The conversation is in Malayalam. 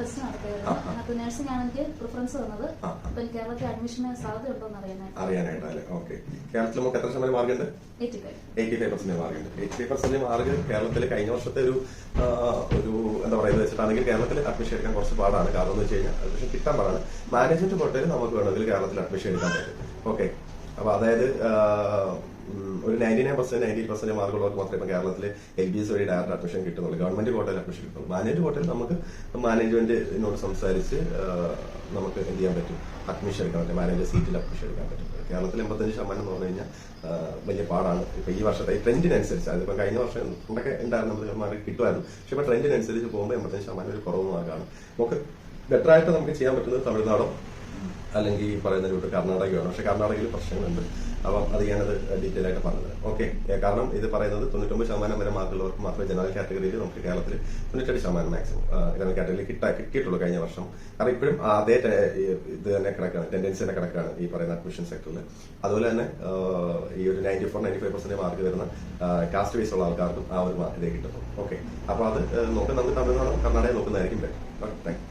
ടെസ്റ്റ് നടത്തിയായിരുന്നു. അതിനകത്ത് നഴ്സിംഗ് ആണ് എനിക്ക് പ്രിഫറൻസ് തന്നത്. അപ്പൊ കേരളത്തിൽ അഡ്മിഷന് സാധ്യത ഉണ്ടോ എന്ന് അറിയാനായിട്ടല്ലേ? ഓക്കെ. കേരളത്തിൽ നമുക്ക് എത്ര ശതമാനം മാർക്കുണ്ട്? 85% മാർക്കുണ്ട്. 85% മാർക്ക് കേരളത്തിൽ കഴിഞ്ഞ വർഷത്തെ ഒരു എന്താ പറയുന്നത് വെച്ചിട്ടാണെങ്കിൽ കേരളത്തിൽ അഡ്മിഷൻ എടുക്കാൻ കുറച്ച് പാടാണ്. കാരണം എന്ന് വെച്ച് കഴിഞ്ഞാൽ അഡ്മിഷൻ കിട്ടാൻ പാടാണ്. മാനേജ്മെന്റ് കോട്ടയിൽ നമുക്ക് വേണമെങ്കിൽ കേരളത്തിൽ അഡ്മിഷൻ എടുക്കാൻ പറ്റും. ഓക്കെ. അപ്പൊ അതായത് ഒരു 99% മാർക്കുള്ളവർക്ക് മാത്രമേ ഇപ്പം കേരളത്തിൽ LBS വഴി ഡയറക്റ്റ് അഡ്മിഷൻ കിട്ടുന്നുള്ളൂ. ഗവൺമെന്റ് കോട്ടയിൽ അഡ്മിഷൻ കിട്ടുള്ളൂ. മാനേജ്മെന്റ് കോട്ടയിൽ നമുക്ക് മാനേജ്മെന്റിനോട് സംസാരിച്ച് നമുക്ക് എന്ത് ചെയ്യാൻ പറ്റും? അഡ്മിഷൻ എടുക്കാൻ പറ്റും. മാനേജർ സീറ്റിൽ അഡ്മിഷൻ എടുക്കാൻ പറ്റും. കേരളത്തിൽ 85% എന്ന് പറഞ്ഞു കഴിഞ്ഞാൽ വലിയ പാടാണ്. ഇപ്പൊ ഈ വർഷത്തെ ഈ ട്രെൻഡിനനുസരിച്ച് അതിപ്പോ കഴിഞ്ഞ വർഷം കൊണ്ടൊക്കെ ഉണ്ടായിരുന്നു, നമുക്ക് മാർക്ക് കിട്ടുമായിരുന്നു. പക്ഷെ ഇപ്പൊ ട്രെൻഡിനനുസരിച്ച് പോകുമ്പോൾ 85% ഒരു കുറവ് മാർക്കാണ്. നമുക്ക് ബെറ്റർ ആയിട്ട് നമുക്ക് ചെയ്യാൻ പറ്റുന്നത് തമിഴ്നാടോ അല്ലെങ്കിൽ ഈ പറയുന്ന ഒരു കർണാടകയാണ്. പക്ഷെ കർണാടകയിൽ പ്രശ്നങ്ങളുണ്ട്. അപ്പം അത് ഞാനത് ഡീറ്റെയിൽ ആയിട്ട് പറഞ്ഞത്. ഓക്കെ. കാരണം ഇത് പറയുന്നത് 99% വരെ മാർക്കുള്ളവർക്ക് മാത്രമേ ജനറൽ കാറ്റഗറിയിൽ നമുക്ക് കേരളത്തിൽ 98% മാക്സിമം ജനറൽ കാറ്റഗറിയിൽ കിട്ടിയിട്ടുള്ളൂ കഴിഞ്ഞ വർഷം. കാരണം ഇപ്പോഴും അതേ ഇത് തന്നെ കിടക്കാണ്, ടെൻഡൻസി തന്നെ കിടക്കാണ് ഈ പറയുന്ന അഡ്മിഷൻ സെക്ടറിൽ. അതുപോലെ തന്നെ ഈ ഒരു 94-95% മാർക്ക് വരുന്ന കാസ്റ്റ് വൈസ് ഉള്ള ആൾക്കാർക്കും ആ ഒരു ഇതേ കിട്ടുന്നു. ഓക്കെ. അപ്പൊ അത് നോക്കാൻ നമുക്ക് Tamil Nadu Karnataka നോക്കുന്നതായിരിക്കും better. Thank you.